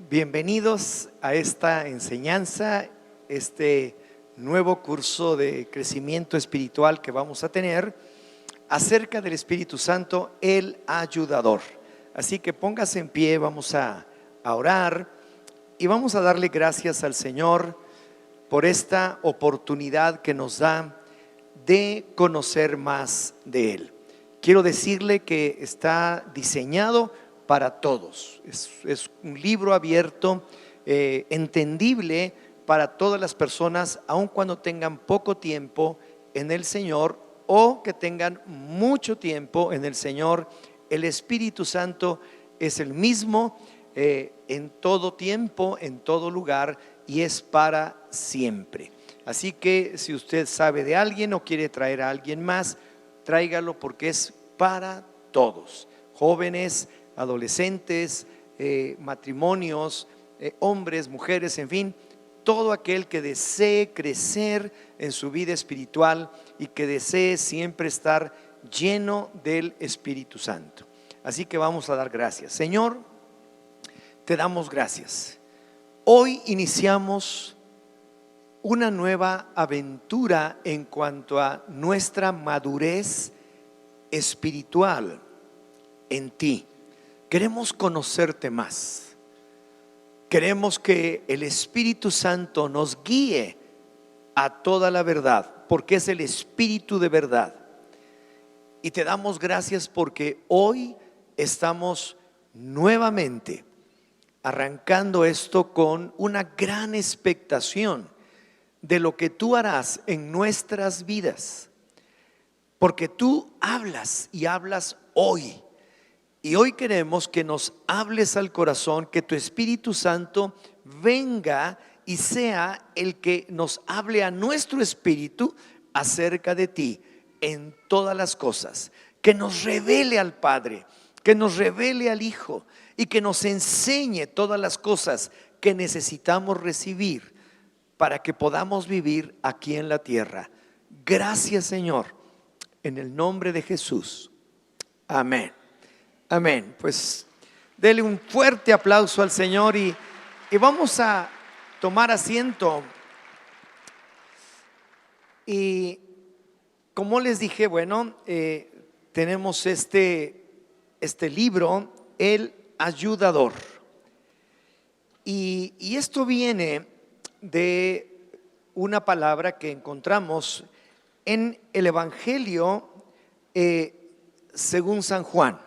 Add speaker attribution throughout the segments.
Speaker 1: Bienvenidos a esta enseñanza, este nuevo curso de crecimiento espiritual que vamos a tener acerca del Espíritu Santo, el ayudador. Así que póngase en pie, vamos a orar y vamos a darle gracias al Señor por esta oportunidad que nos da de conocer más de Él. Quiero decirle que está diseñado para todos. Es un libro abierto, entendible para todas las personas, aun cuando tengan poco tiempo en el Señor o que tengan mucho tiempo en el Señor. El Espíritu Santo es el mismo en todo tiempo, en todo lugar, y es para siempre. Así que si usted sabe de alguien o quiere traer a alguien más, tráigalo, porque es para todos: jóvenes, adolescentes, matrimonios, hombres, mujeres, en fin, todo aquel que desee crecer en su vida espiritual y que desee siempre estar lleno del Espíritu Santo. Así que vamos a dar gracias. Señor, te damos gracias. Hoy iniciamos una nueva aventura en cuanto a nuestra madurez espiritual en ti. Queremos conocerte más. Queremos que el Espíritu Santo nos guíe a toda la verdad, porque es el Espíritu de verdad. Y te damos gracias porque hoy estamos nuevamente arrancando esto con una gran expectación de lo que tú harás en nuestras vidas, porque tú hablas y hablas hoy. Y hoy queremos que nos hables al corazón, que tu Espíritu Santo venga y sea el que nos hable a nuestro espíritu acerca de ti en todas las cosas, que nos revele al Padre, que nos revele al Hijo y que nos enseñe todas las cosas que necesitamos recibir para que podamos vivir aquí en la tierra. Gracias, Señor, en el nombre de Jesús. Amén. Amén. Pues dele un fuerte aplauso al Señor y vamos a tomar asiento. Y como les dije, bueno, tenemos este libro, El Ayudador. Y esto viene de una palabra que encontramos en el Evangelio según San Juan,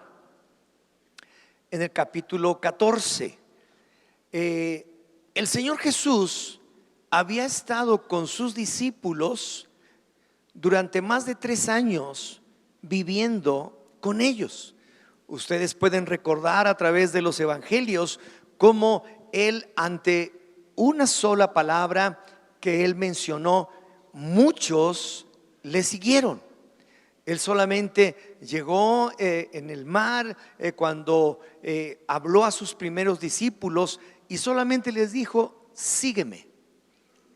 Speaker 1: en el capítulo 14. El Señor Jesús había estado con sus discípulos durante más de 3 años viviendo con ellos. Ustedes pueden recordar a través de los evangelios cómo Él, ante una sola palabra que Él mencionó, muchos le siguieron. Él solamente llegó en el mar cuando habló a sus primeros discípulos y solamente les dijo: sígueme.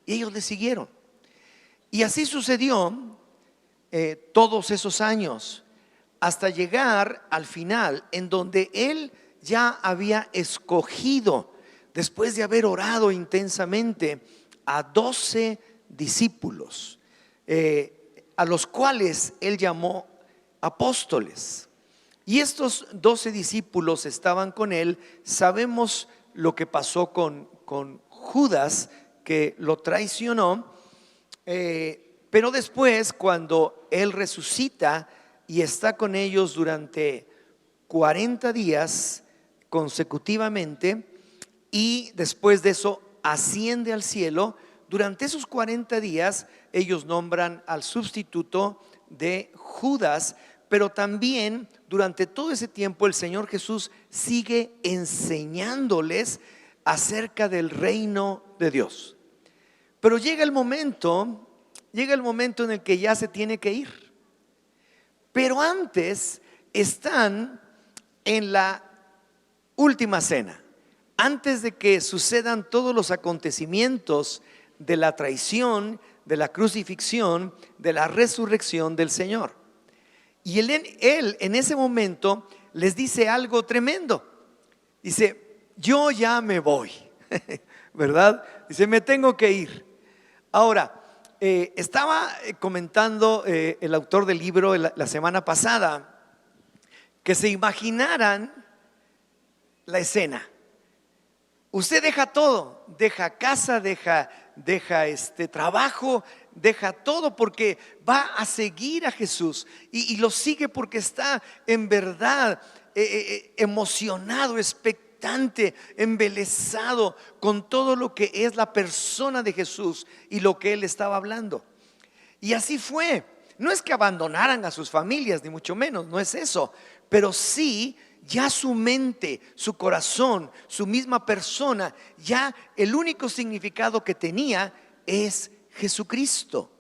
Speaker 1: Y ellos le siguieron. Y así sucedió todos esos años, hasta llegar al final, en donde Él ya había escogido, después de haber orado intensamente, a 12 discípulos, a los cuales Él llamó apóstoles. Y estos 12 discípulos estaban con Él. Sabemos lo que pasó con Judas, que lo traicionó, pero después, cuando Él resucita y está con ellos durante 40 días consecutivamente, y después de eso asciende al cielo. Durante esos 40 días ellos nombran al sustituto de Judas, pero también durante todo ese tiempo el Señor Jesús sigue enseñándoles acerca del reino de Dios. Pero llega el momento en el que ya se tiene que ir. Pero antes están en la última cena, antes de que sucedan todos los acontecimientos de la traición, de la crucifixión, de la resurrección del Señor. Y él en ese momento les dice algo tremendo. Dice: yo ya me voy, ¿verdad? Dice, me tengo que ir. Ahora, estaba comentando el autor del libro la semana pasada, que se imaginaran la escena. Usted deja todo, deja casa, deja trabajo, deja todo porque va a seguir a Jesús y lo sigue porque está en verdad emocionado, expectante, embelesado con todo lo que es la persona de Jesús y lo que él estaba hablando. Y así fue. No es que abandonaran a sus familias, ni mucho menos, no es eso, pero sí ya su mente, su corazón, su misma persona, ya el único significado que tenía es Jesucristo.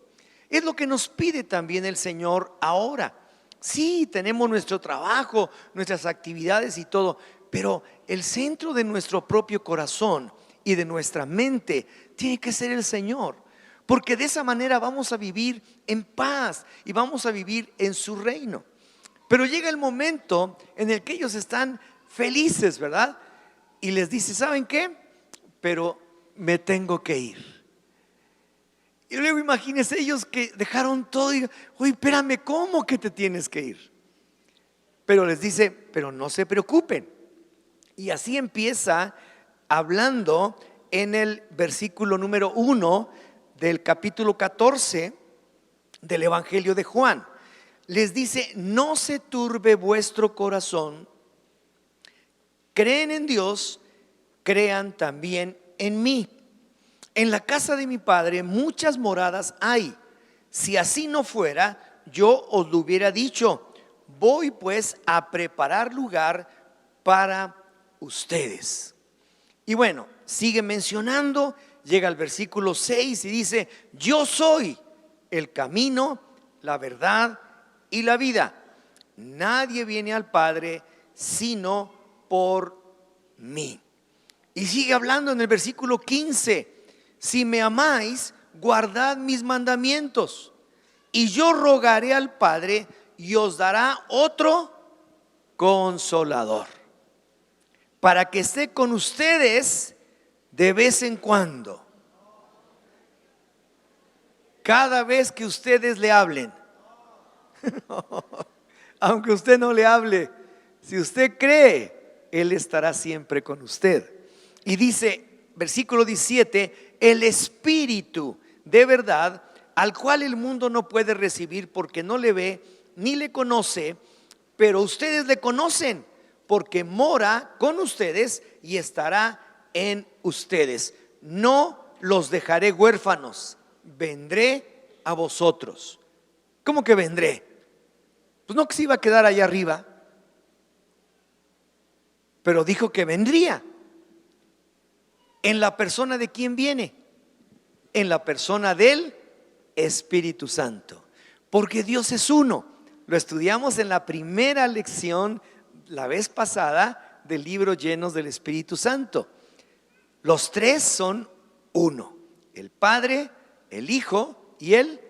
Speaker 1: Es lo que nos pide también el Señor ahora. Sí, tenemos nuestro trabajo, nuestras actividades y todo, pero el centro de nuestro propio corazón y de nuestra mente tiene que ser el Señor, porque de esa manera vamos a vivir en paz y vamos a vivir en su reino. Pero llega el momento en el que ellos están felices, ¿verdad? Y les dice, ¿saben qué? Pero me tengo que ir. Y luego imagínense ellos que dejaron todo y, oye, espérame, ¿cómo que te tienes que ir? Pero les dice, pero no se preocupen. Y así empieza hablando en el versículo número 1 del capítulo 14 del Evangelio de Juan. Les dice, no se turbe vuestro corazón, creen en Dios, crean también en mí. En la casa de mi Padre muchas moradas hay. Si así no fuera, yo os lo hubiera dicho. Voy pues a preparar lugar para ustedes. Y bueno, sigue mencionando, llega al versículo 6 y dice, yo soy el camino, la verdad y la vida. Nadie viene al Padre sino por mí. Y sigue hablando en el versículo 15, si me amáis, guardad mis mandamientos, y yo rogaré al Padre y os dará otro consolador, para que esté con ustedes de vez en cuando, cada vez que ustedes le hablen. Aunque usted no le hable, si usted cree, Él estará siempre con usted. Y dice, versículo 17, el Espíritu de verdad, al cual el mundo no puede recibir porque no le ve ni le conoce, pero ustedes le conocen porque mora con ustedes y estará en ustedes. No los dejaré huérfanos, vendré a vosotros. ¿Cómo que vendré? Pues no que se iba a quedar allá arriba, pero dijo que vendría. ¿En la persona de quién viene? En la persona del Espíritu Santo, porque Dios es uno. Lo estudiamos en la primera lección la vez pasada del libro Llenos del Espíritu Santo. Los tres son uno: el Padre, el Hijo y el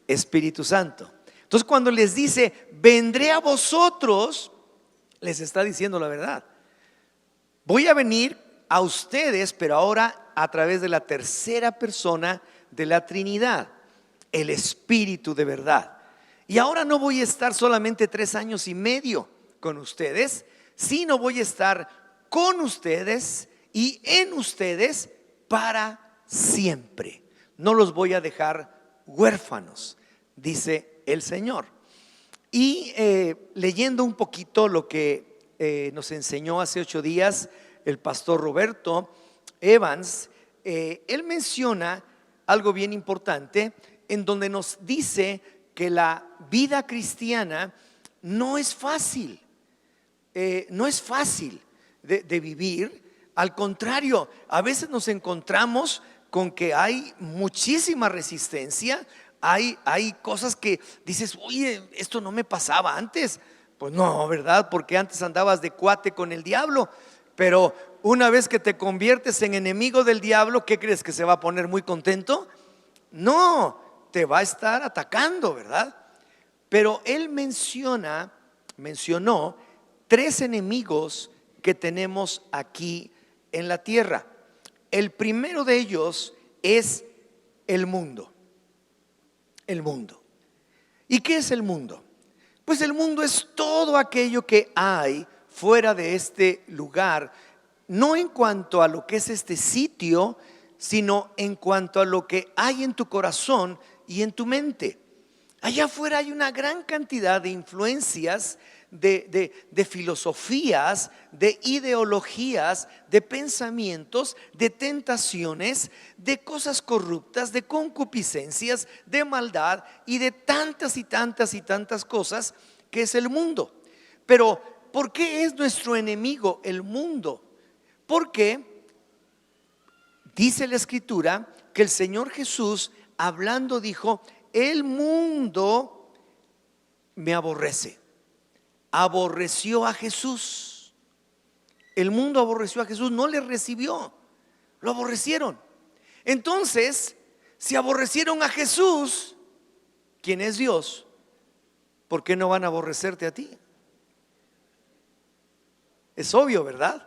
Speaker 1: Espíritu Santo. Entonces, cuando les dice vendré a vosotros, les está diciendo la verdad. Voy a venir a ustedes, pero ahora a través de la tercera persona de la Trinidad, el Espíritu de verdad. Y ahora no voy a estar solamente 3 años y medio con ustedes, sino voy a estar con ustedes y en ustedes para siempre. No los voy a dejar huérfanos, dice el Señor. Y leyendo un poquito lo que nos enseñó hace 8 días el pastor Roberto Evans, él menciona algo bien importante en donde nos dice que la vida cristiana no es fácil, no es fácil de vivir. Al contrario, a veces nos encontramos con que hay muchísima resistencia. Hay cosas que dices, oye, esto no me pasaba antes. Pues no, ¿verdad? Porque antes andabas de cuate con el diablo. Pero una vez que te conviertes en enemigo del diablo, ¿qué crees? ¿Que se va a poner muy contento? No, te va a estar atacando, ¿verdad? Pero él mencionó 3 enemigos que tenemos aquí en la tierra. El primero de ellos es el mundo. El mundo. ¿Y qué es el mundo? Pues el mundo es todo aquello que hay fuera de este lugar, no en cuanto a lo que es este sitio, sino en cuanto a lo que hay en tu corazón y en tu mente. Allá afuera hay una gran cantidad de influencias, de filosofías, de ideologías, de pensamientos, de tentaciones, de cosas corruptas, de concupiscencias, de maldad y de tantas y tantas y tantas cosas que es el mundo. Pero ¿por qué es nuestro enemigo el mundo? Porque dice la Escritura que el Señor Jesús, hablando, dijo: el mundo me aborrece. Aborreció a Jesús. El mundo aborreció a Jesús, no le recibió, lo aborrecieron. Entonces, si aborrecieron a Jesús, quien es Dios, ¿por qué no van a aborrecerte a ti? Es obvio, ¿verdad?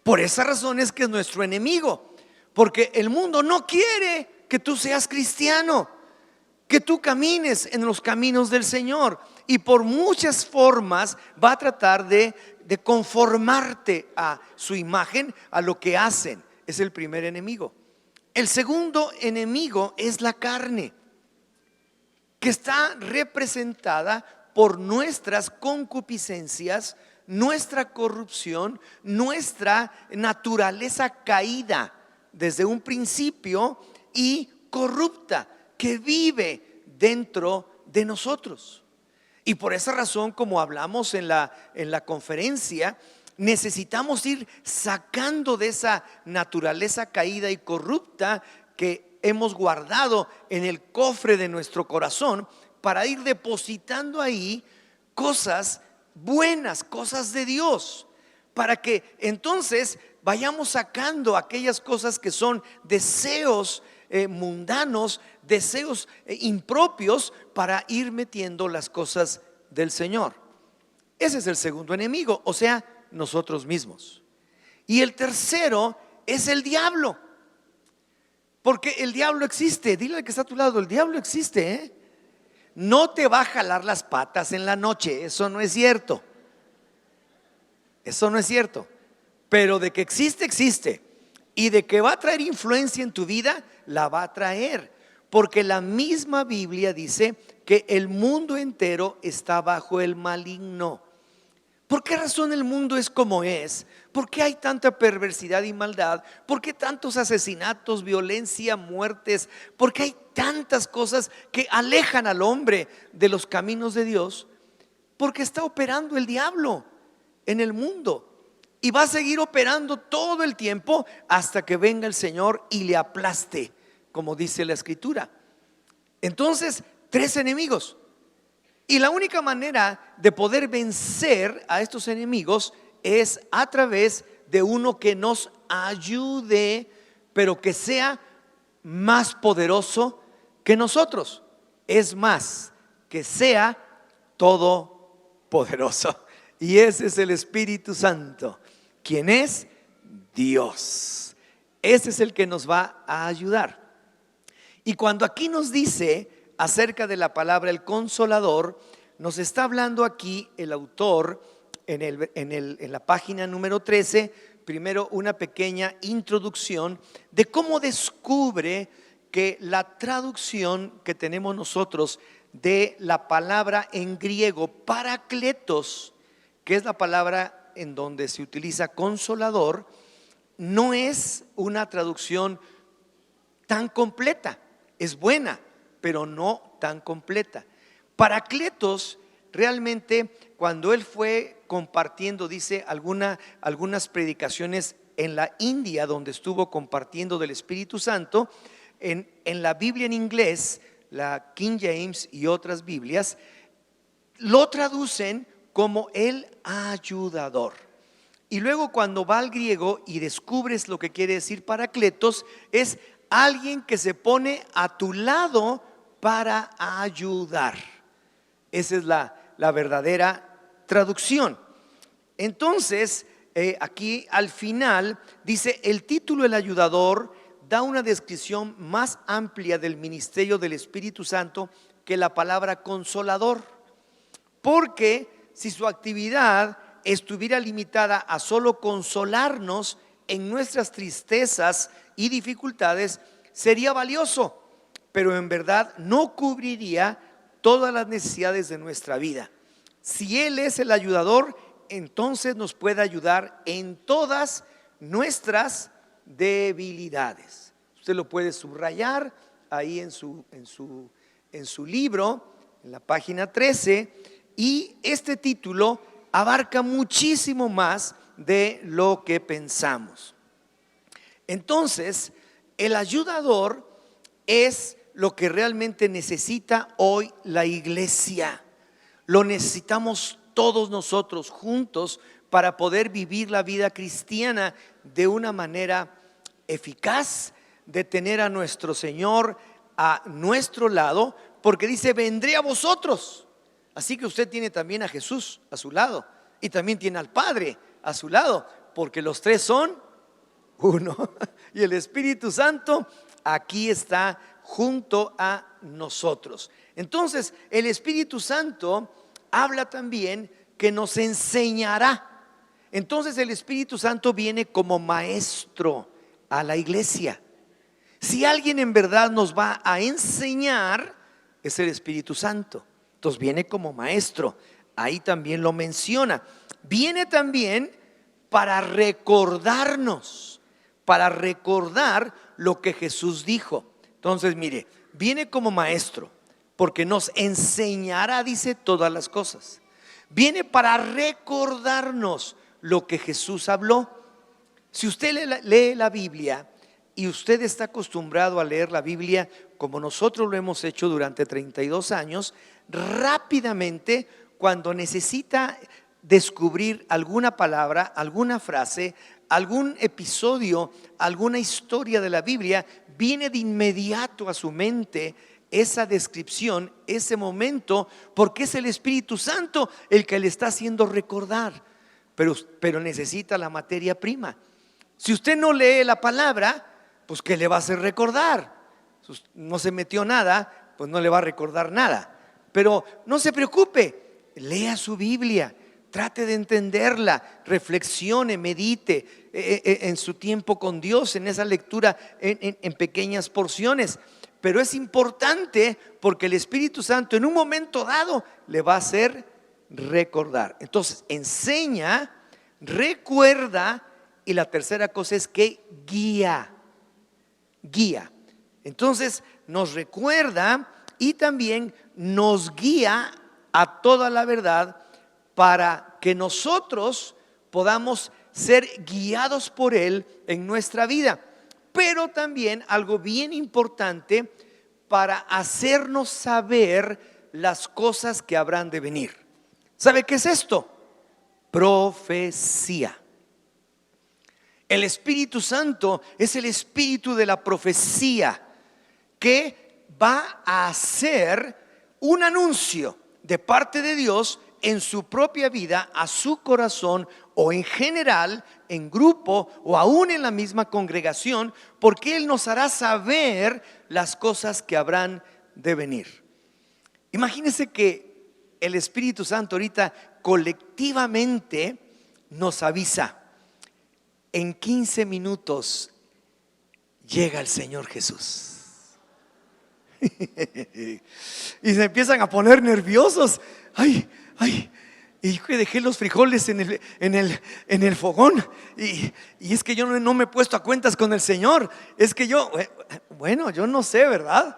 Speaker 1: Por esa razón es que es nuestro enemigo, porque el mundo no quiere que tú seas cristiano, que tú camines en los caminos del Señor, y por muchas formas va a tratar de conformarte a su imagen, a lo que hacen. Es el primer enemigo. El segundo enemigo es la carne, que está representada por nuestras concupiscencias, nuestra corrupción, nuestra naturaleza caída desde un principio y corrupta, que vive dentro de nosotros. Y por esa razón, como hablamos en la conferencia, necesitamos ir sacando de esa naturaleza caída y corrupta que hemos guardado en el cofre de nuestro corazón, para ir depositando ahí cosas buenas, cosas de Dios, para que entonces vayamos sacando aquellas cosas que son deseos mundanos, deseos impropios, para ir metiendo las cosas del Señor. Ese es el segundo enemigo, o sea, nosotros mismos. Y el tercero es el diablo, porque el diablo existe. Dile al que está a tu lado: el diablo existe, ¿eh? No te va a jalar las patas en la noche, eso no es cierto. Eso no es cierto. Pero de que existe, existe. Y de que va a traer influencia en tu vida, la va a traer. Porque la misma Biblia dice que el mundo entero está bajo el maligno. ¿Por qué razón el mundo es como es? ¿Por qué hay tanta perversidad y maldad? ¿Por qué tantos asesinatos, violencia, muertes? ¿Por qué hay tantas cosas que alejan al hombre de los caminos de Dios? Porque está operando el diablo en el mundo. Y va a seguir operando todo el tiempo hasta que venga el Señor y le aplaste, como dice la Escritura. Entonces, tres enemigos. Y la única manera de poder vencer a estos enemigos es a través de uno que nos ayude, pero que sea más poderoso que nosotros. Es más, que sea todopoderoso. Y ese es el Espíritu Santo, quien es Dios. Ese es el que nos va a ayudar. Y cuando aquí nos dice acerca de la palabra el Consolador, nos está hablando aquí el autor en la página número 13, primero una pequeña introducción de cómo descubre que la traducción que tenemos nosotros de la palabra en griego parakletos, que es la palabra en donde se utiliza consolador, no es una traducción tan completa. Es buena, pero no tan completa. Parakletos, realmente, cuando él fue compartiendo, dice algunas predicaciones en la India, donde estuvo compartiendo del Espíritu Santo, en la Biblia en inglés, la King James y otras Biblias, lo traducen como el ayudador. Y luego cuando va al griego y descubres lo que quiere decir parakletos, es alguien que se pone a tu lado para ayudar. Esa es la verdadera traducción. Entonces, aquí al final dice: el título El Ayudador da una descripción más amplia del ministerio del Espíritu Santo que la palabra Consolador, porque si su actividad estuviera limitada a solo consolarnos en nuestras tristezas y dificultades, sería valioso, pero en verdad no cubriría todas las necesidades de nuestra vida. Si Él es el ayudador, entonces nos puede ayudar en todas nuestras debilidades. Usted lo puede subrayar ahí en su libro, en la página 13, y este título abarca muchísimo más de lo que pensamos. Entonces, el ayudador es lo que realmente necesita hoy la iglesia. Lo necesitamos todos nosotros juntos para poder vivir la vida cristiana de una manera eficaz, de tener a nuestro Señor a nuestro lado, porque dice: vendré a vosotros. Así que usted tiene también a Jesús a su lado y también tiene al Padre a su lado, porque los tres son uno. Y el Espíritu Santo aquí está junto a nosotros. Entonces, el Espíritu Santo habla también que nos enseñará. Entonces, el Espíritu Santo viene como maestro a la iglesia. Si alguien en verdad nos va a enseñar, es el Espíritu Santo. Entonces viene como maestro. Ahí también lo menciona. Viene también para recordarnos, para recordar lo que Jesús dijo. Entonces mire, viene como maestro porque nos enseñará, dice, todas las cosas. Viene para recordarnos lo que Jesús habló. Si usted lee la Biblia y usted está acostumbrado a leer la Biblia como nosotros lo hemos hecho durante 32 años, rápidamente, cuando necesita descubrir alguna palabra, alguna frase, algún episodio, alguna historia de la Biblia, viene de inmediato a su mente esa descripción, ese momento, porque es el Espíritu Santo el que le está haciendo recordar. Pero necesita la materia prima. Si usted no lee la palabra, pues ¿qué le va a hacer recordar? No se metió nada, pues no le va a recordar nada. Pero no se preocupe, lea su Biblia, trate de entenderla, reflexione, medite en su tiempo con Dios, en esa lectura en pequeñas porciones. Pero es importante porque el Espíritu Santo en un momento dado le va a hacer recordar. Entonces enseña, recuerda, y la tercera cosa es que guía. Entonces nos recuerda y también nos guía a toda la verdad para que nosotros podamos ser guiados por Él en nuestra vida. Pero también algo bien importante para hacernos saber las cosas que habrán de venir. ¿Sabe qué es esto? Profecía. El Espíritu Santo es el espíritu de la profecía que va a hacer un anuncio de parte de Dios en su propia vida, a su corazón, o en general, en grupo, o aún en la misma congregación, porque Él nos hará saber las cosas que habrán de venir. Imagínense que el Espíritu Santo ahorita colectivamente nos avisa: en 15 minutos llega el Señor Jesús. Y se empiezan a poner nerviosos. Ay, y yo dejé los frijoles en el fogón, y es que yo no me he puesto a cuentas con el Señor. Es que yo no sé, ¿verdad?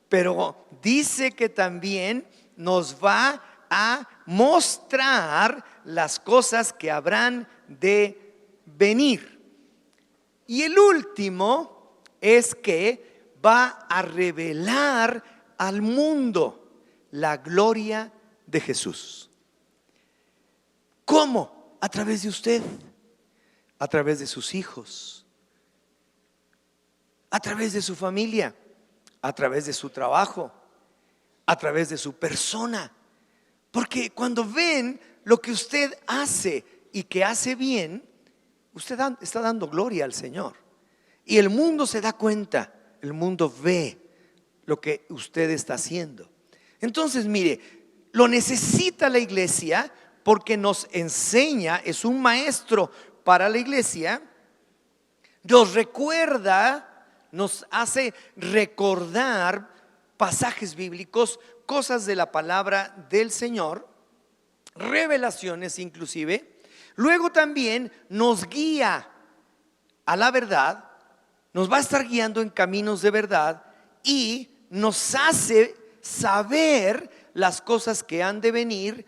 Speaker 1: Pero dice que también nos va a mostrar las cosas que habrán de venir. Y el último es que va a revelar al mundo la gloria de Jesús. ¿Cómo? A través de usted, a través de sus hijos, a través de su familia, a través de su trabajo, a través de su persona. Porque cuando ven lo que usted hace y que hace bien, usted está dando gloria al Señor. Y el mundo se da cuenta, el mundo ve lo que usted está haciendo. Entonces, mire, lo necesita la iglesia porque nos enseña, es un maestro para la iglesia, nos recuerda, nos hace recordar pasajes bíblicos, cosas de la palabra del Señor, revelaciones inclusive. Luego también nos guía a la verdad, nos va a estar guiando en caminos de verdad y nos hace saber las cosas que han de venir,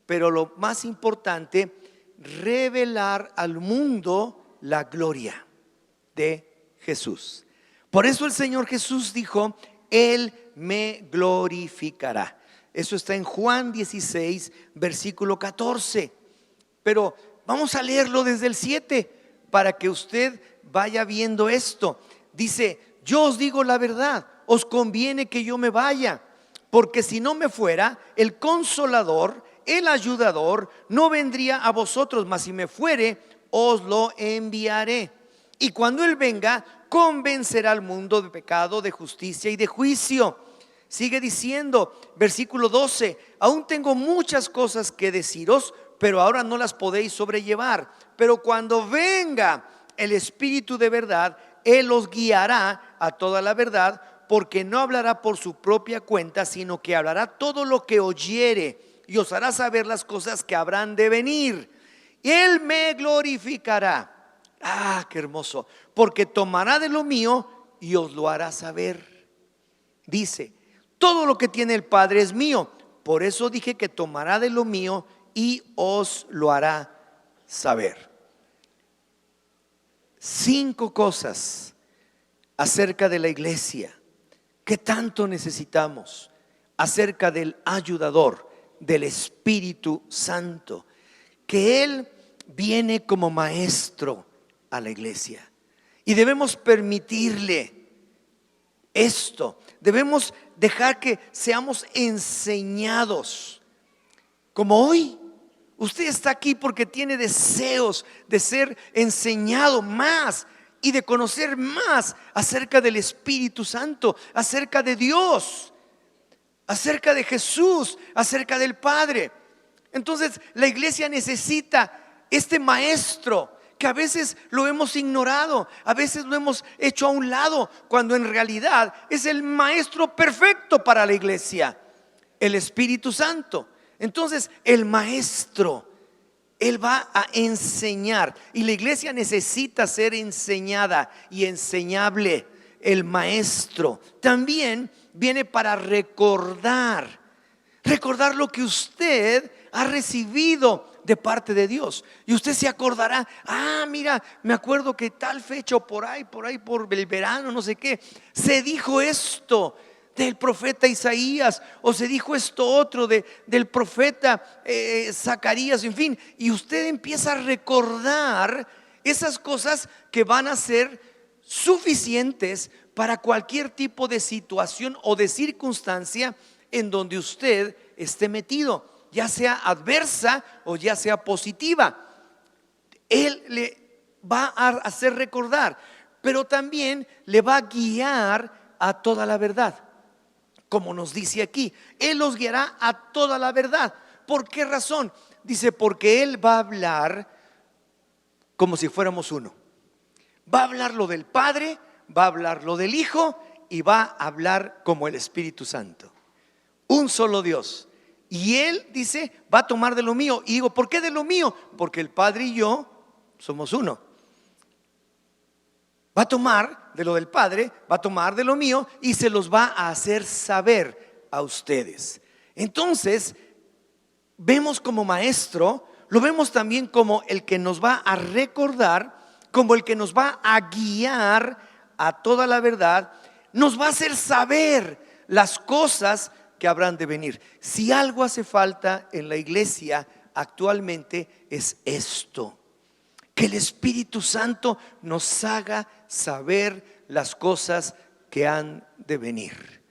Speaker 1: pero lo más importante, revelar al mundo la gloria de Jesús. Por eso el Señor Jesús dijo: Él me glorificará. Eso está en Juan 16, versículo 14. Pero vamos a leerlo desde el 7 para que usted vaya viendo esto. Dice: yo os digo la verdad, os conviene que yo me vaya, porque si no me fuera, el Consolador, el Ayudador, no vendría a vosotros, mas si me fuere, os lo enviaré. Y cuando Él venga, convencerá al mundo de pecado, de justicia y de juicio. Sigue diciendo, versículo 12: aún tengo muchas cosas que deciros, pero ahora no las podéis sobrellevar. Pero cuando venga el Espíritu de verdad, Él os guiará a toda la verdad, porque no hablará por su propia cuenta, sino que hablará todo lo que oyere y os hará saber las cosas que habrán de venir. Él me glorificará. Ah, qué hermoso. Porque tomará de lo mío y os lo hará saber. Dice: todo lo que tiene el Padre es mío. Por eso dije que tomará de lo mío y os lo hará saber. 5 cosas acerca de la iglesia que tanto necesitamos, acerca del ayudador, del Espíritu Santo, que Él viene como maestro a la iglesia. Y debemos permitirle esto, debemos dejar que seamos enseñados. Como hoy, usted está aquí porque tiene deseos de ser enseñado más y de conocer más acerca del Espíritu Santo, acerca de Dios, acerca de Jesús, acerca del Padre. Entonces la iglesia necesita este maestro que a veces lo hemos ignorado, a veces lo hemos hecho a un lado, cuando en realidad es el maestro perfecto para la iglesia, el Espíritu Santo. Entonces el maestro, Él va a enseñar, y la iglesia necesita ser enseñada y enseñable. El maestro también viene para recordar lo que usted ha recibido de parte de Dios. Y usted se acordará: ah, mira, me acuerdo que tal fecha, por ahí por el verano, no sé qué, se dijo esto del profeta Isaías, o se dijo esto otro del profeta Zacarías, en fin. Y usted empieza a recordar esas cosas que van a ser suficientes para cualquier tipo de situación o de circunstancia en donde usted esté metido, ya sea adversa o ya sea positiva. Él le va a hacer recordar, pero también le va a guiar a toda la verdad. Como nos dice aquí, Él los guiará a toda la verdad. ¿Por qué razón? Dice: porque Él va a hablar como si fuéramos uno. Va a hablar lo del Padre, va a hablar lo del Hijo, y va a hablar como el Espíritu Santo. Un solo Dios. Y Él dice: va a tomar de lo mío. Y digo: ¿por qué de lo mío? Porque el Padre y yo somos uno. Va a tomar de lo del Padre, va a tomar de lo mío y se los va a hacer saber a ustedes. Entonces, vemos como maestro, lo vemos también como el que nos va a recordar, como el que nos va a guiar a toda la verdad, nos va a hacer saber las cosas que habrán de venir. Si algo hace falta en la iglesia actualmente es esto: que el Espíritu Santo nos haga saber las cosas que han de venir.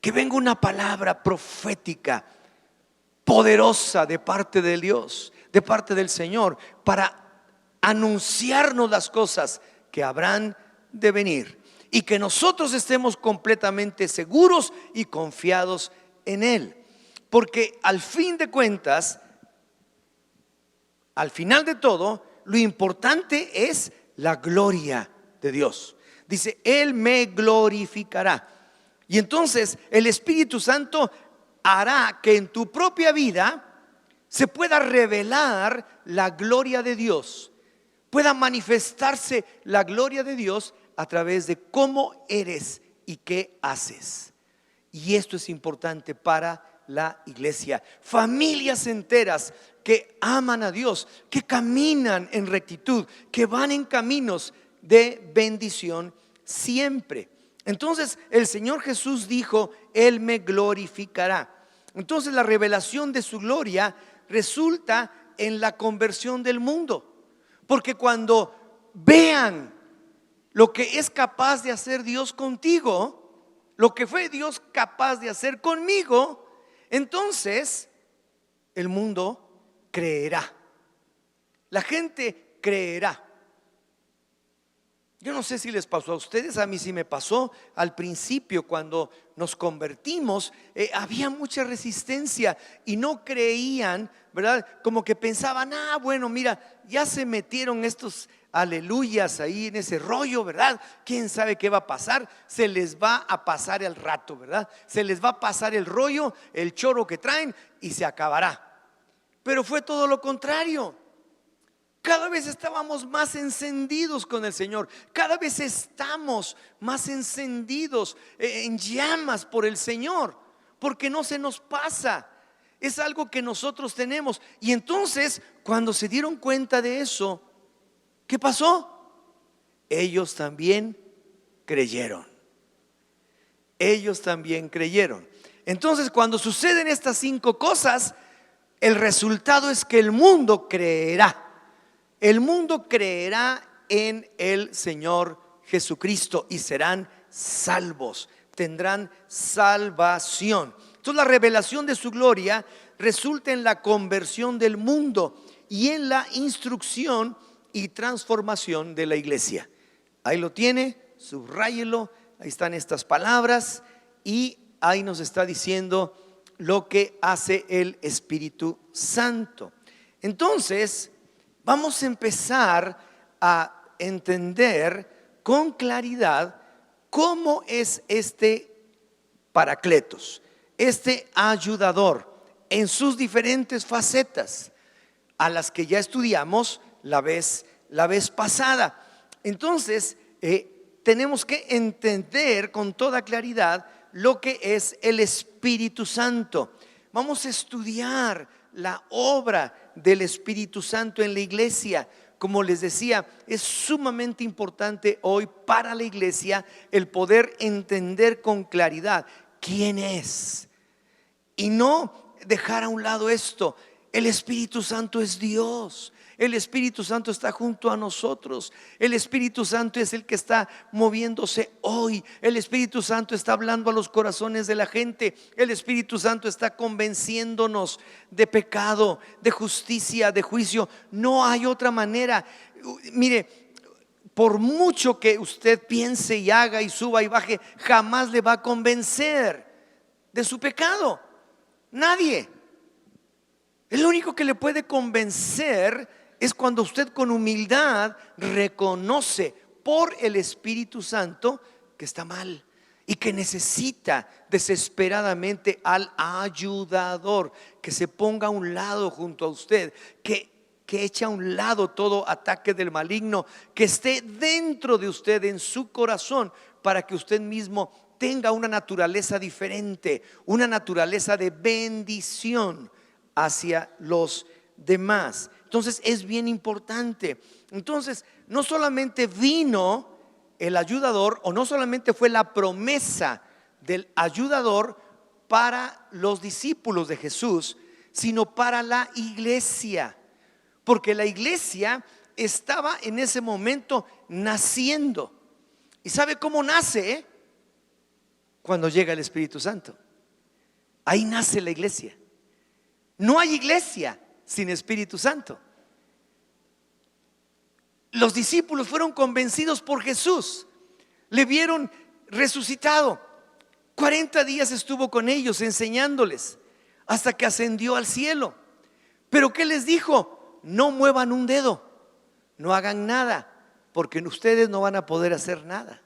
Speaker 1: Que venga una palabra profética poderosa de parte de Dios, de parte del Señor para anunciarnos las cosas que habrán de venir y que nosotros estemos completamente seguros y confiados en Él. Porque al fin de cuentas, al final de todo, lo importante es la gloria de Dios. Dice, Él me glorificará. Y entonces el Espíritu Santo hará que en tu propia vida se pueda revelar la gloria de Dios, pueda manifestarse la gloria de Dios a través de cómo eres y qué haces. Y esto es importante para la iglesia. Familias enteras que aman a Dios, que caminan en rectitud, que van en caminos de bendición siempre. Entonces el Señor Jesús dijo, Él me glorificará. Entonces la revelación de su gloria resulta en la conversión del mundo. Porque cuando vean lo que es capaz de hacer Dios contigo, lo que fue Dios capaz de hacer conmigo, entonces el mundo creerá. La gente creerá. Yo no sé si les pasó a ustedes, a mí sí me pasó al principio cuando nos convertimos, había mucha resistencia y no creían, ¿verdad? Como que pensaban, bueno, mira, ya se metieron estos aleluyas ahí en ese rollo, ¿verdad? ¿Quién sabe qué va a pasar? Se les va a pasar el rato, ¿verdad? Se les va a pasar el rollo, el choro que traen y se acabará. Pero fue todo lo contrario. Cada vez estábamos más encendidos con el Señor. Cada vez estamos más encendidos en llamas por el Señor, porque no se nos pasa. Es algo que nosotros tenemos. Y entonces, cuando se dieron cuenta de eso, ¿qué pasó? Ellos también creyeron. Ellos también creyeron. Entonces, cuando suceden estas 5 cosas, el resultado es que el mundo creerá. El mundo creerá en el Señor Jesucristo y serán salvos, tendrán salvación. Entonces la revelación de su gloria resulta en la conversión del mundo y en la instrucción y transformación de la iglesia. Ahí lo tiene, subráyelo, ahí están estas palabras y ahí nos está diciendo lo que hace el Espíritu Santo. Entonces vamos a empezar a entender con claridad cómo es este Paracletos, este ayudador en sus diferentes facetas, a las que ya estudiamos la vez pasada. Entonces tenemos que entender con toda claridad lo que es el Espíritu Santo. Vamos a estudiar la obra del Espíritu Santo en la iglesia. Como les decía, es sumamente importante hoy para la iglesia el poder entender con claridad quién es y no dejar a un lado esto. El Espíritu Santo es Dios. El Espíritu Santo está junto a nosotros. El Espíritu Santo es el que está moviéndose hoy. El Espíritu Santo está hablando a los corazones de la gente. El Espíritu Santo está convenciéndonos de pecado, de justicia, de juicio. No hay otra manera. Mire, por mucho que usted piense y haga y suba y baje, jamás le va a convencer de su pecado. Nadie. El único que le puede convencer es cuando usted con humildad reconoce por el Espíritu Santo que está mal y que necesita desesperadamente al ayudador, que se ponga a un lado junto a usted, que eche a un lado todo ataque del maligno, que esté dentro de usted en su corazón para que usted mismo tenga una naturaleza diferente, una naturaleza de bendición hacia los demás. Entonces es bien importante. Entonces no solamente vino el ayudador, o no solamente fue la promesa del ayudador para los discípulos de Jesús, sino para la iglesia, porque la iglesia estaba en ese momento naciendo. ¿Y sabe cómo nace? Cuando llega el Espíritu Santo. Ahí nace la iglesia. No hay iglesia sin Espíritu Santo. Los discípulos fueron convencidos por Jesús, le vieron resucitado. 40 días estuvo con ellos enseñándoles hasta que ascendió al cielo. Pero ¿qué les dijo? No muevan un dedo, no hagan nada, porque ustedes no van a poder hacer nada.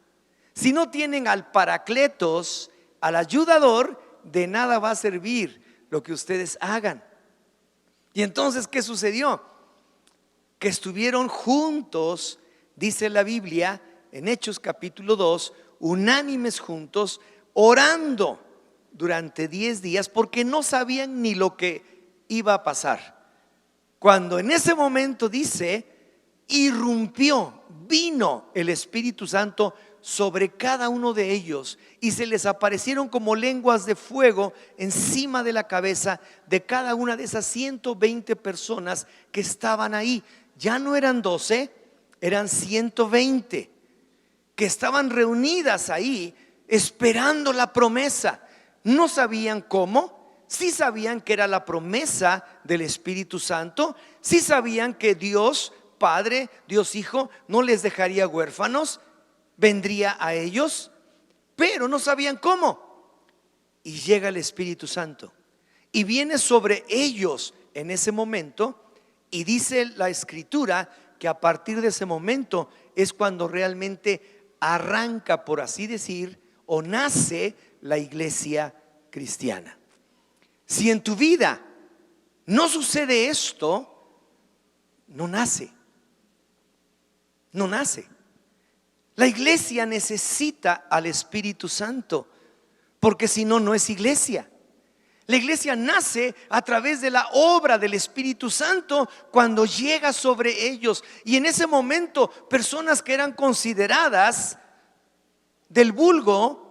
Speaker 1: Si no tienen al Paracletos, al ayudador, de nada va a servir lo que ustedes hagan. Y entonces, ¿qué sucedió? Que estuvieron juntos, dice la Biblia en Hechos capítulo 2, unánimes juntos, orando durante 10 días, porque no sabían ni lo que iba a pasar. Cuando en ese momento dice, vino el Espíritu Santo sobre cada uno de ellos, y se les aparecieron como lenguas de fuego encima de la cabeza de cada una de esas 120 personas que estaban ahí. Ya no eran 12, eran 120 que estaban reunidas ahí esperando la promesa. No sabían cómo, sí sabían que era la promesa del Espíritu Santo, sí sabían que Dios Padre, Dios Hijo no les dejaría huérfanos, vendría a ellos, pero no sabían cómo. Y llega el Espíritu Santo y viene sobre ellos en ese momento, y dice la Escritura que a partir de ese momento es cuando realmente arranca, por así decir, o nace la iglesia cristiana. Si en tu vida no sucede esto, no nace. No nace. La iglesia necesita al Espíritu Santo, porque si no, no es iglesia. La iglesia nace a través de la obra del Espíritu Santo cuando llega sobre ellos. Y en ese momento, personas que eran consideradas del vulgo,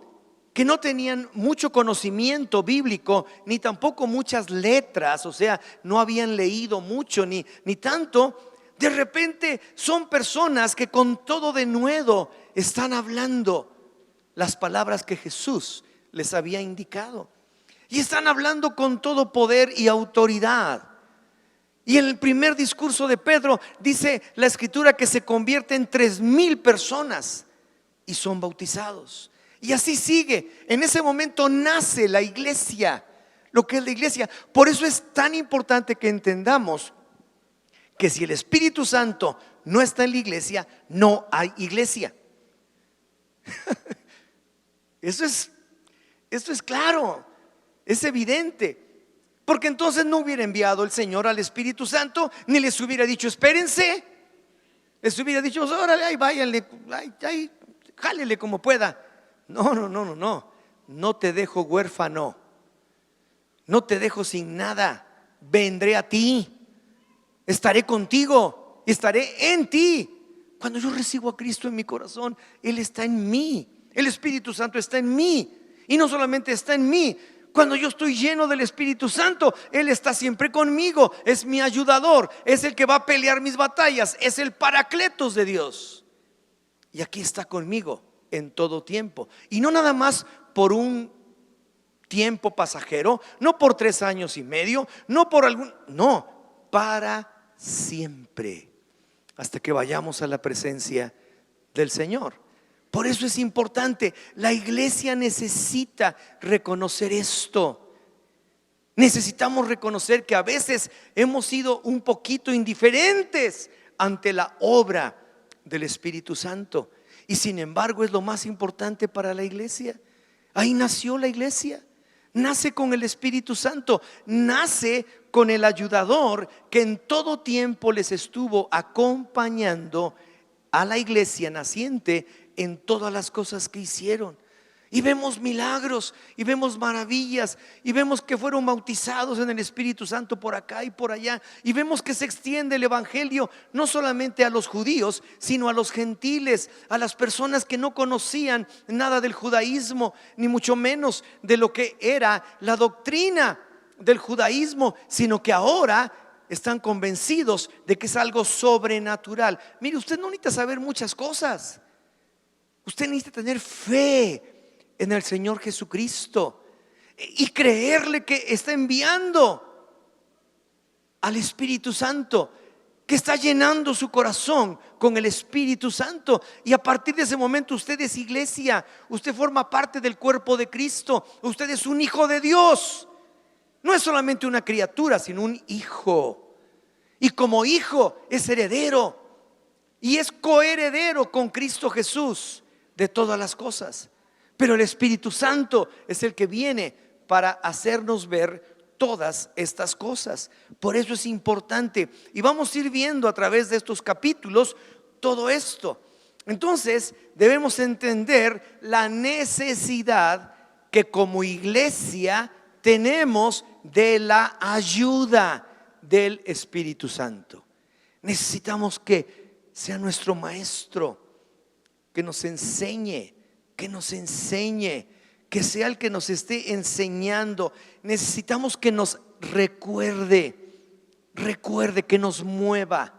Speaker 1: que no tenían mucho conocimiento bíblico, ni tampoco muchas letras, o sea, no habían leído mucho ni tanto, de repente son personas que con todo denuedo están hablando las palabras que Jesús les había indicado, y están hablando con todo poder y autoridad. Y en el primer discurso de Pedro dice la Escritura que se convierten 3,000 personas y son bautizados. Y así sigue. En ese momento nace la iglesia, lo que es la iglesia. Por eso es tan importante que entendamos que si el Espíritu Santo no está en la iglesia, no hay iglesia. Esto es claro, es evidente. Porque entonces no hubiera enviado el Señor al Espíritu Santo, ni les hubiera dicho espérense. Les hubiera dicho órale, ahí váyanle, ahí, jálele como pueda. No, no te dejo huérfano, no te dejo sin nada. Vendré a ti, estaré contigo, estaré en ti. Cuando yo recibo a Cristo en mi corazón, Él está en mí. El Espíritu Santo está en mí. Y no solamente está en mí, cuando yo estoy lleno del Espíritu Santo, Él está siempre conmigo. Es mi ayudador, es el que va a pelear mis batallas, es el Paracletos de Dios. Y aquí está conmigo en todo tiempo. Y no nada más por un tiempo pasajero, no por 3 años y medio, no por no, para siempre, hasta que vayamos a la presencia del Señor. Por eso es importante, la iglesia necesita reconocer esto. Necesitamos reconocer que a veces hemos sido un poquito indiferentes ante la obra del Espíritu Santo, y sin embargo es lo más importante para la iglesia. Ahí nació la iglesia. Nace con el Espíritu Santo, nace con el ayudador que en todo tiempo les estuvo acompañando a la iglesia naciente en todas las cosas que hicieron. Y vemos milagros, y vemos maravillas, y vemos que fueron bautizados en el Espíritu Santo por acá y por allá. Y vemos que se extiende el evangelio no solamente a los judíos, sino a los gentiles, a las personas que no conocían nada del judaísmo, ni mucho menos de lo que era la doctrina del judaísmo, sino que ahora están convencidos de que es algo sobrenatural. Mire, usted no necesita saber muchas cosas. Usted necesita tener fe en el Señor Jesucristo y creerle que está enviando al Espíritu Santo, que está llenando su corazón con el Espíritu Santo. Y a partir de ese momento usted es iglesia, usted forma parte del cuerpo de Cristo, usted es un hijo de Dios. No es solamente una criatura, sino un hijo. Y como hijo es heredero y es coheredero con Cristo Jesús de todas las cosas. Pero el Espíritu Santo es el que viene para hacernos ver todas estas cosas. Por eso es importante, y vamos a ir viendo a través de estos capítulos todo esto. Entonces debemos entender la necesidad que como iglesia tenemos de la ayuda del Espíritu Santo. Necesitamos que sea nuestro maestro, que nos enseñe, que sea el que nos esté enseñando. Necesitamos que nos recuerde, que nos mueva,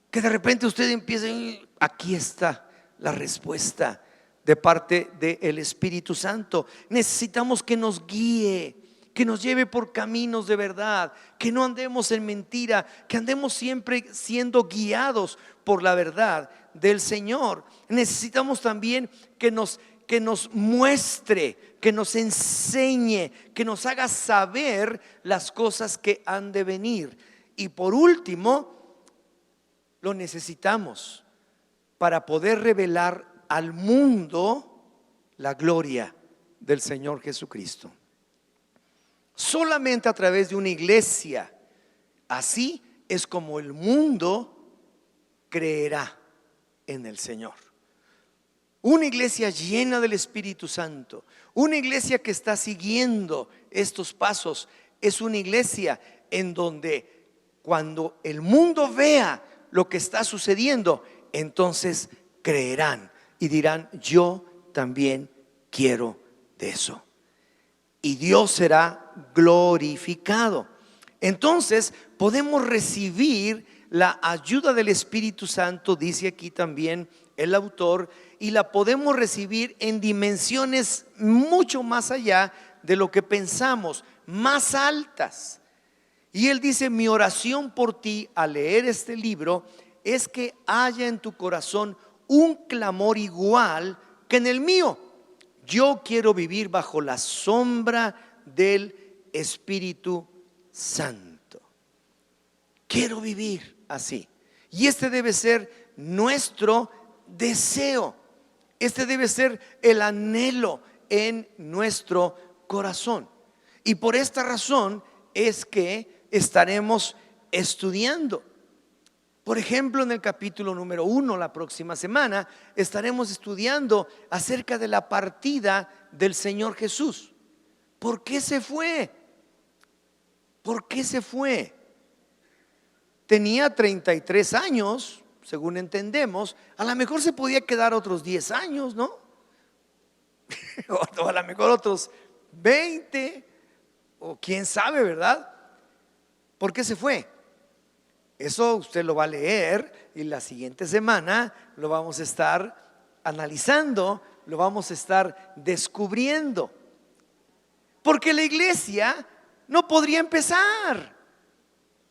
Speaker 1: que de repente usted empiece, aquí está la respuesta de parte del Espíritu Santo. Necesitamos que nos guíe, que nos lleve por caminos de verdad, que no andemos en mentira, que andemos siempre siendo guiados por la verdad del Señor. Necesitamos también que nos muestre, que nos enseñe, que nos haga saber las cosas que han de venir. Y por último, lo necesitamos para poder revelar al mundo la gloria del Señor Jesucristo. Solamente a través de una iglesia así es como el mundo creerá en el Señor. Una iglesia llena del Espíritu Santo, una iglesia que está siguiendo estos pasos, es una iglesia en donde cuando el mundo vea lo que está sucediendo, entonces creerán y dirán: yo también quiero de eso. Y Dios será glorificado. Entonces podemos recibir la ayuda del Espíritu Santo, dice aquí también el autor, y la podemos recibir en dimensiones mucho más allá de lo que pensamos, más altas. Y él dice: mi oración por ti al leer este libro es que haya en tu corazón un clamor igual que en el mío. Yo quiero vivir bajo la sombra del Espíritu Santo. Quiero vivir así. Y este debe ser nuestro deseo. Este debe ser el anhelo en nuestro corazón. Y por esta razón es que estaremos estudiando. Por ejemplo, en el capítulo número 1, la próxima semana, estaremos estudiando acerca de la partida del Señor Jesús. ¿Por qué se fue? ¿Por qué se fue? Tenía 33 años, según entendemos. A lo mejor se podía quedar otros 10 años, ¿no? O a lo mejor otros 20, o quién sabe, ¿verdad? ¿Por qué se fue? Eso usted lo va a leer y la siguiente semana lo vamos a estar analizando, lo vamos a estar descubriendo. Porque la iglesia no podría empezar.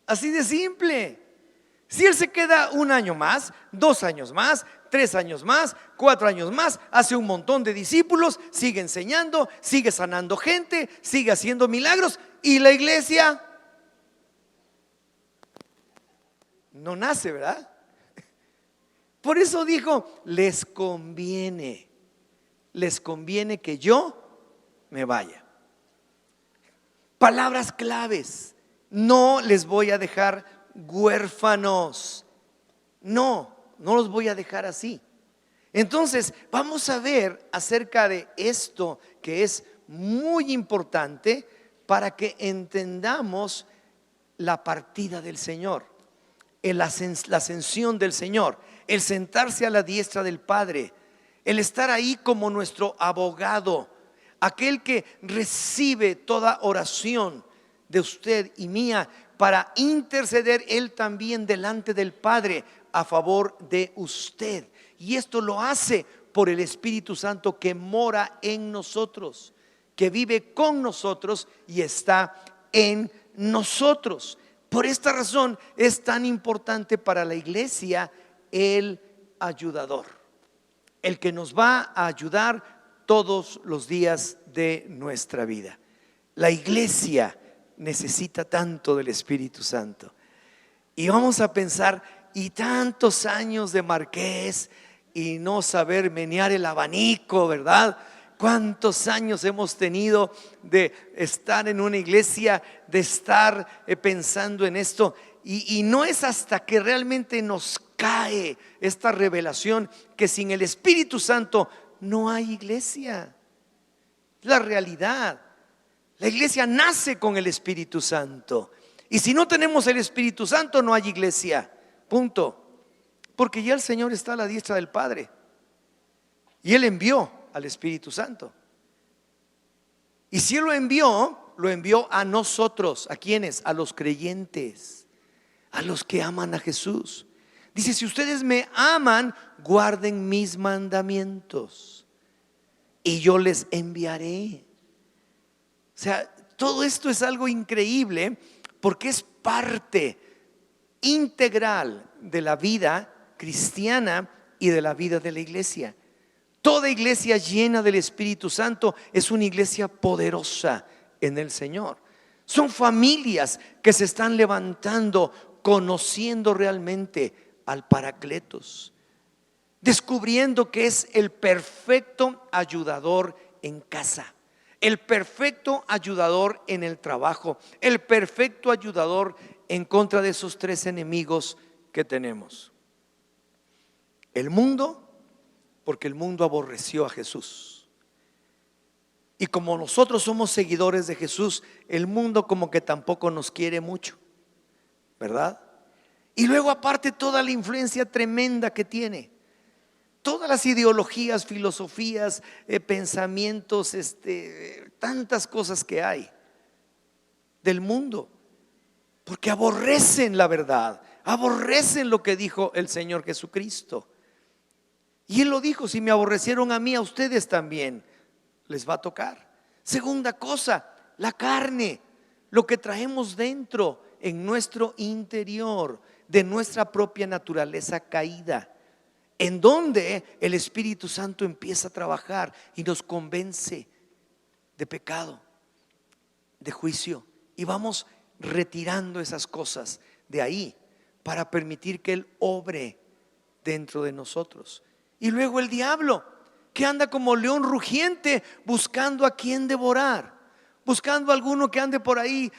Speaker 1: Así de simple. Si él se queda 1 año más, 2 años más, 3 años más, 4 años más, hace un montón de discípulos, sigue enseñando, sigue sanando gente, sigue haciendo milagros, y la iglesia no nace, ¿verdad? Por eso dijo: les conviene que yo me vaya. Palabras claves: no les voy a dejar huérfanos. No los voy a dejar así. Entonces vamos a ver acerca de esto, que es muy importante para que entendamos la partida del Señor, la ascensión del Señor, el sentarse a la diestra del Padre, el estar ahí como nuestro abogado, aquel que recibe toda oración de usted y mía para interceder él también delante del Padre a favor de usted. Y esto lo hace por el Espíritu Santo que mora en nosotros, que vive con nosotros y está en nosotros. Por esta razón es tan importante para la iglesia el ayudador, el que nos va a ayudar todos los días de nuestra vida. La iglesia necesita tanto del Espíritu Santo. Y vamos a pensar, y tantos años de marqués y no saber menear el abanico, ¿verdad? ¿Cuántos años hemos tenido de estar en una iglesia, de estar pensando en esto? Y no es hasta que realmente nos cae esta revelación que sin el Espíritu Santo no hay iglesia. La realidad. La iglesia nace con el Espíritu Santo. Y si no tenemos el Espíritu Santo, no hay iglesia. Punto. Porque ya el Señor está a la diestra del Padre. Y Él envió al Espíritu Santo. Y si Él lo envió a nosotros. ¿A quiénes? A los creyentes, a los que aman a Jesús. Dice: si ustedes me aman, guarden mis mandamientos y yo les enviaré. O sea, todo esto es algo increíble, porque es parte integral de la vida cristiana y de la vida de la iglesia. Toda iglesia llena del Espíritu Santo es una iglesia poderosa en el Señor. Son familias que se están levantando, conociendo realmente al Paracletos, descubriendo que es el perfecto ayudador en casa, el perfecto ayudador en el trabajo, el perfecto ayudador en contra de esos tres enemigos que tenemos: el mundo, porque el mundo aborreció a Jesús, y como nosotros somos seguidores de Jesús, el mundo como que tampoco nos quiere mucho, ¿verdad? Y luego aparte toda la influencia tremenda que tiene, todas las ideologías, filosofías, pensamientos, tantas cosas que hay del mundo, porque aborrecen la verdad, aborrecen lo que dijo el Señor Jesucristo. Y Él lo dijo: si me aborrecieron a mí, a ustedes también les va a tocar. Segunda cosa, la carne, lo que traemos dentro, en nuestro interior, de nuestra propia naturaleza caída, en donde el Espíritu Santo empieza a trabajar y nos convence de pecado, de juicio, y vamos retirando esas cosas de ahí para permitir que Él obre dentro de nosotros. Y luego el diablo, que anda como león rugiente buscando a quien devorar, buscando a alguno que ande por ahí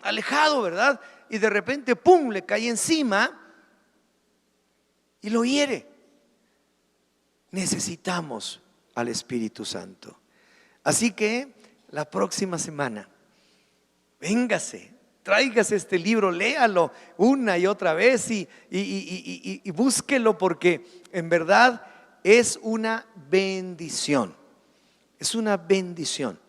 Speaker 1: alejado, ¿verdad? Y de repente pum, le cae encima y lo hiere. Necesitamos al Espíritu Santo. Así que la próxima semana, véngase, tráigase este libro, léalo una y otra vez y búsquelo, porque en verdad es una bendición. Es una bendición.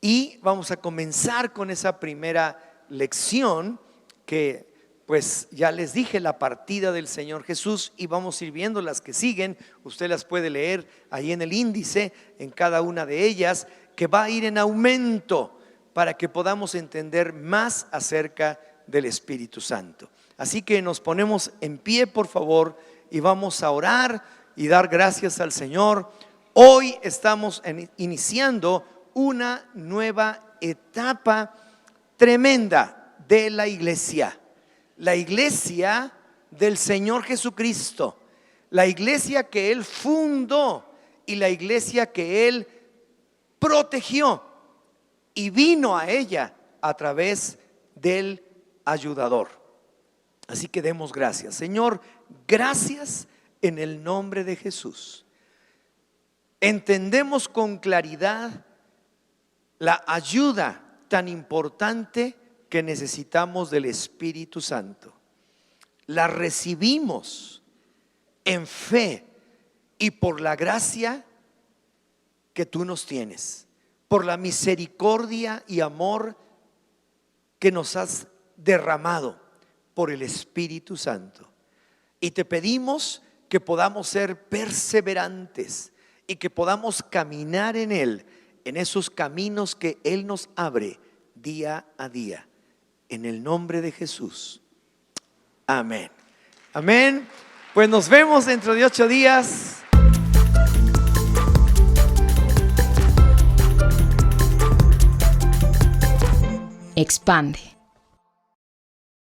Speaker 1: Y vamos a comenzar con esa primera lección que, pues ya les dije, la partida del Señor Jesús, y vamos a ir viendo las que siguen. Usted las puede leer ahí en el índice, en cada una de ellas, que va a ir en aumento para que podamos entender más acerca del Espíritu Santo. Así que nos ponemos en pie, por favor, y vamos a orar y dar gracias al Señor. Hoy estamos iniciando una nueva etapa tremenda de la iglesia del Señor Jesucristo, la iglesia que Él fundó y la iglesia que Él protegió, y vino a ella a través del ayudador. Así que demos gracias. Señor, gracias en el nombre de Jesús. Entendemos con claridad la ayuda tan importante que necesitamos del Espíritu Santo. La recibimos en fe y por la gracia que tú nos tienes, por la misericordia y amor que nos has derramado por el Espíritu Santo. Y te pedimos que podamos ser perseverantes y que podamos caminar en Él, en esos caminos que Él nos abre día a día. en el nombre de Jesús. Amén. Amén. Pues nos vemos dentro de 8 días.
Speaker 2: Expande.